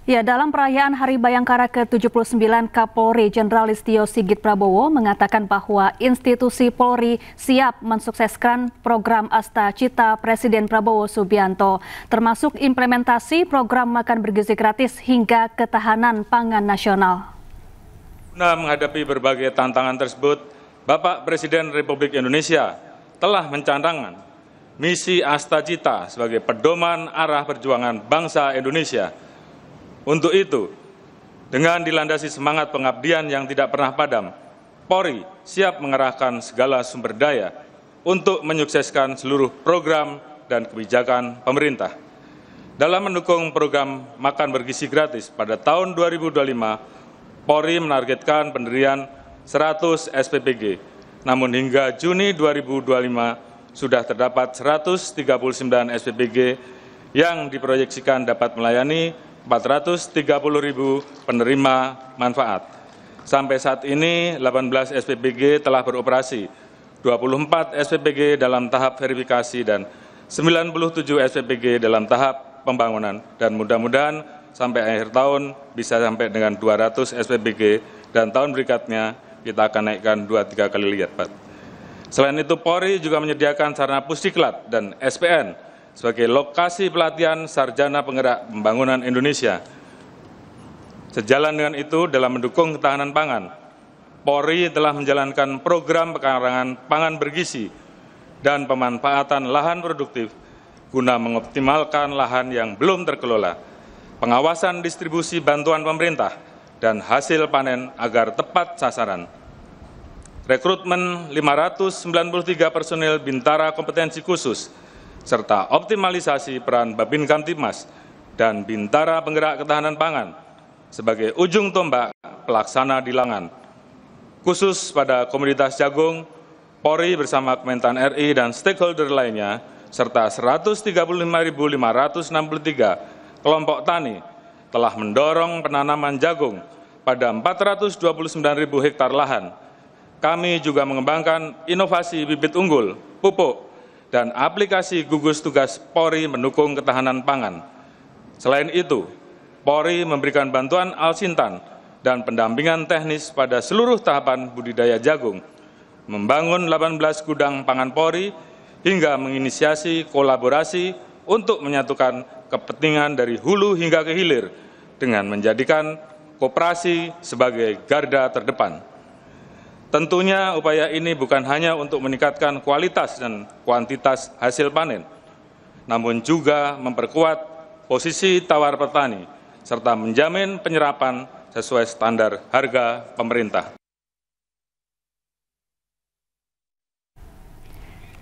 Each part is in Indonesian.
Ya, dalam perayaan Hari Bayangkara ke-79, Kapolri Jenderal Listio Sigit Prabowo mengatakan bahwa institusi Polri siap mensukseskan program Asta Cita Presiden Prabowo Subianto, termasuk implementasi program makan bergizi gratis hingga ketahanan pangan nasional. Guna menghadapi berbagai tantangan tersebut, Bapak Presiden Republik Indonesia telah mencanangkan misi Asta Cita sebagai pedoman arah perjuangan bangsa Indonesia. Untuk itu, dengan dilandasi semangat pengabdian yang tidak pernah padam, Polri siap mengerahkan segala sumber daya untuk menyukseskan seluruh program dan kebijakan pemerintah. Dalam mendukung program makan bergizi gratis pada tahun 2025, Polri menargetkan pendirian 100 SPPG, namun hingga Juni 2025 sudah terdapat 139 SPPG yang diproyeksikan dapat melayani 430.000 penerima manfaat. Sampai saat ini 18 SPPG telah beroperasi, 24 SPPG dalam tahap verifikasi dan 97 SPPG dalam tahap pembangunan, dan mudah-mudahan sampai akhir tahun bisa sampai dengan 200 SPPG dan tahun berikutnya kita akan naikkan 2-3 kali lipat. Selain itu, Polri juga menyediakan sarana Pusdiklat dan SPN sebagai lokasi pelatihan sarjana penggerak pembangunan Indonesia. Sejalan dengan itu, dalam mendukung ketahanan pangan, Polri telah menjalankan program pekarangan pangan bergizi dan pemanfaatan lahan produktif guna mengoptimalkan lahan yang belum terkelola, pengawasan distribusi bantuan pemerintah, dan hasil panen agar tepat sasaran. Rekrutmen 593 personil Bintara Kompetensi Khusus, serta optimalisasi peran Babin Kamtibmas dan Bintara Penggerak Ketahanan Pangan sebagai ujung tombak pelaksana di lapangan. Khusus pada komoditas jagung, Polri bersama Kementan RI dan stakeholder lainnya, serta 135.563 kelompok tani telah mendorong penanaman jagung pada 429.000 hektar lahan. Kami juga mengembangkan inovasi bibit unggul, pupuk, dan aplikasi gugus tugas Polri mendukung ketahanan pangan. Selain itu, Polri memberikan bantuan alsintan dan pendampingan teknis pada seluruh tahapan budidaya jagung, membangun 18 gudang pangan Polri, hingga menginisiasi kolaborasi untuk menyatukan kepentingan dari hulu hingga ke hilir dengan menjadikan koperasi sebagai garda terdepan. Tentunya upaya ini bukan hanya untuk meningkatkan kualitas dan kuantitas hasil panen, namun juga memperkuat posisi tawar petani, serta menjamin penyerapan sesuai standar harga pemerintah.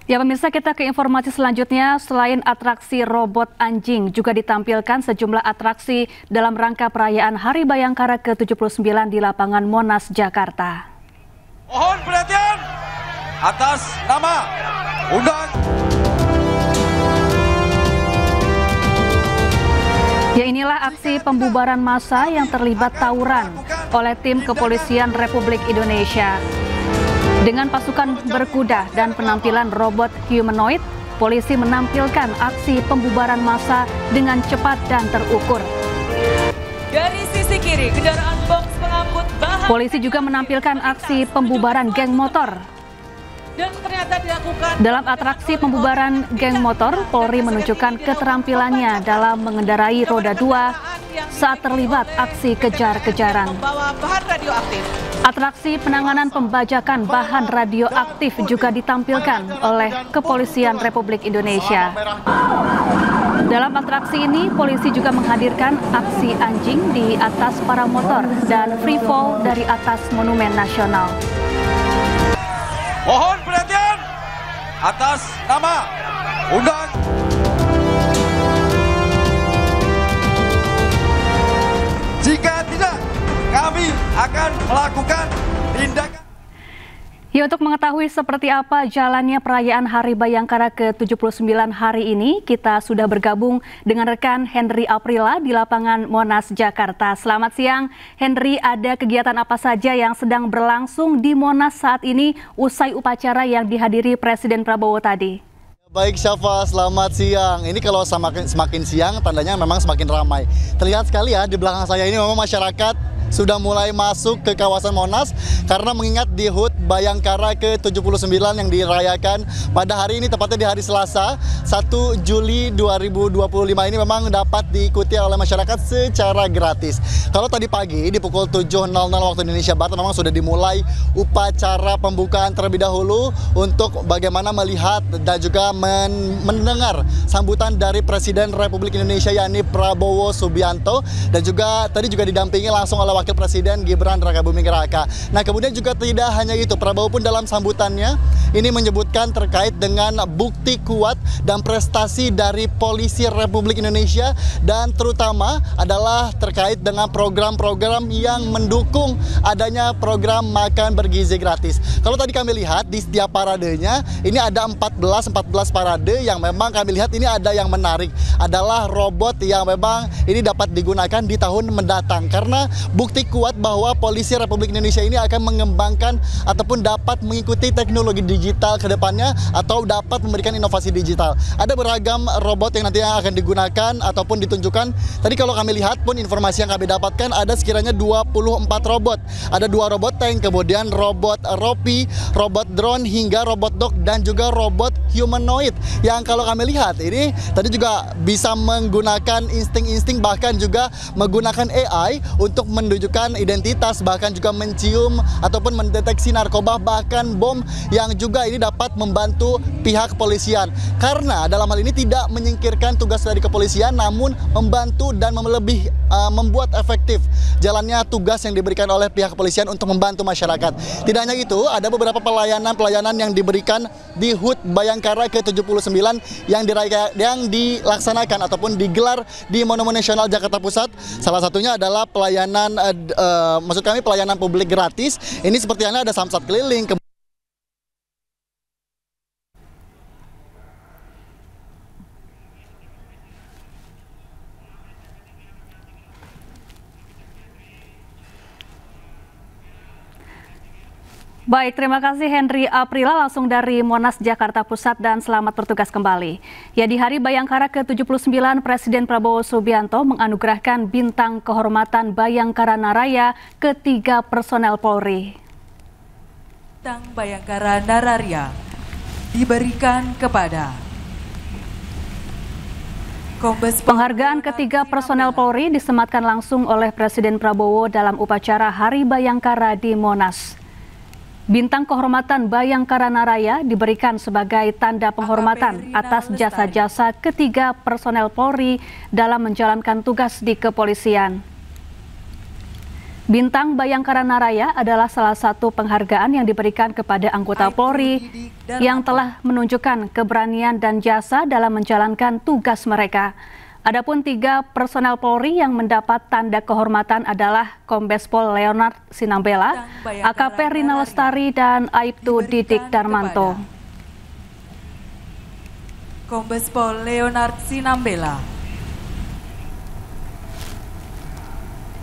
Ya pemirsa, kita ke informasi selanjutnya. Selain atraksi robot anjing, juga ditampilkan sejumlah atraksi dalam rangka perayaan Hari Bayangkara ke-79 di lapangan Monas, Jakarta. Mohon perhatian atas nama Undang. Ya, inilah aksi pembubaran massa yang terlibat tawuran oleh tim Kepolisian Republik Indonesia. Dengan pasukan berkuda dan penampilan robot humanoid, polisi menampilkan aksi pembubaran massa dengan cepat dan terukur. Dari sisi kiri, kendaraan box pengangkut bahan. Polisi juga menampilkan aksi pembubaran geng motor. Dan ternyata dilakukan dalam atraksi pembubaran geng motor, Polri menunjukkan keterampilannya dalam mengendarai roda 2 saat terlibat aksi kejar-kejaran. Membawa bahan radioaktif. Atraksi penanganan pembajakan bahan radioaktif juga ditampilkan oleh Kepolisian Republik Indonesia. Dalam atraksi ini, polisi juga menghadirkan aksi anjing di atas para motor dan free fall dari atas Monumen Nasional. Mohon perhatian atas nama Undang. Jika tidak, kami akan melakukan tindakan. Ya, untuk mengetahui seperti apa jalannya perayaan Hari Bayangkara ke-79 hari ini, kita sudah bergabung dengan rekan Henry Aprila di lapangan Monas, Jakarta. Selamat siang, Henry. Ada kegiatan apa saja yang sedang berlangsung di Monas saat ini usai upacara yang dihadiri Presiden Prabowo tadi? Baik Syafa, selamat siang. Ini kalau semakin siang, tandanya memang semakin ramai. Terlihat sekali ya, di belakang saya ini memang masyarakat sudah mulai masuk ke kawasan Monas karena mengingat di HUT Bayangkara ke-79 yang dirayakan pada hari ini, tepatnya di hari Selasa 1 Juli 2025 ini memang dapat diikuti oleh masyarakat secara gratis. Kalau tadi pagi di pukul 7.00 waktu Indonesia Barat memang sudah dimulai upacara pembukaan terlebih dahulu untuk bagaimana melihat dan juga mendengar sambutan dari Presiden Republik Indonesia yakni Prabowo Subianto, dan juga tadi juga didampingi langsung oleh Wakil Presiden Gibran Rakabuming Raka. Nah, kemudian juga tidak hanya itu, Prabowo pun dalam sambutannya ini menyebutkan terkait dengan bukti kuat dan prestasi dari polisi Republik Indonesia, dan terutama adalah terkait dengan program-program yang mendukung adanya program makan bergizi gratis. Kalau tadi kami lihat di setiap paradenya ini ada 14 parade yang memang kami lihat ini ada yang menarik adalah robot yang memang ini dapat digunakan di tahun mendatang, karena bukti kuat bahwa polisi Republik Indonesia ini akan mengembangkan ataupun dapat mengikuti teknologi digital ke depannya atau dapat memberikan inovasi digital. Ada beragam robot yang nantinya akan digunakan ataupun ditunjukkan. Tadi kalau kami lihat pun informasi yang kami dapatkan ada sekiranya 24 robot. Ada 2 robot tank, kemudian robot ropi, robot drone hingga robot dog dan juga robot humanoid yang kalau kami lihat ini tadi juga bisa menggunakan insting-insting, bahkan juga menggunakan AI untuk menunjukkan identitas, bahkan juga mencium ataupun mendeteksi narkoba, bahkan bom yang juga ini dapat membantu pihak kepolisian. Karena dalam hal ini tidak menyingkirkan tugas dari kepolisian, namun membantu dan membuat efektif jalannya tugas yang diberikan oleh pihak kepolisian untuk membantu masyarakat. Tidak hanya itu, ada beberapa pelayanan yang diberikan di HUT Bayangkara ke-79 yang dilaksanakan ataupun digelar di Monumen Nasional Jakarta Pusat. Salah satunya adalah pelayanan pelayanan publik gratis. Ini seperti ada samsat keliling. Baik, terima kasih Henry Aprila langsung dari Monas, Jakarta Pusat, dan selamat bertugas kembali. Ya, di Hari Bayangkara ke-79, Presiden Prabowo Subianto menganugerahkan Bintang Kehormatan Bayangkara Naraya ke-3 personel Polri. Bintang Bayangkara Naraya diberikan kepada Penghargaan ke-3 personel Polri disematkan langsung oleh Presiden Prabowo dalam upacara Hari Bayangkara di Monas. Bintang Kehormatan Bayangkara Naraya diberikan sebagai tanda penghormatan atas jasa-jasa ke-3 personel Polri dalam menjalankan tugas di kepolisian. Bintang Bayangkara Naraya adalah salah satu penghargaan yang diberikan kepada anggota Polri yang telah menunjukkan keberanian dan jasa dalam menjalankan tugas mereka. Adapun 3 personel Polri yang mendapat tanda kehormatan adalah Kombes Pol Leonard Sinambela, AKP Rina Lestari, dan Aibtu Didik Darmanto. Kombes Pol Leonard Sinambela,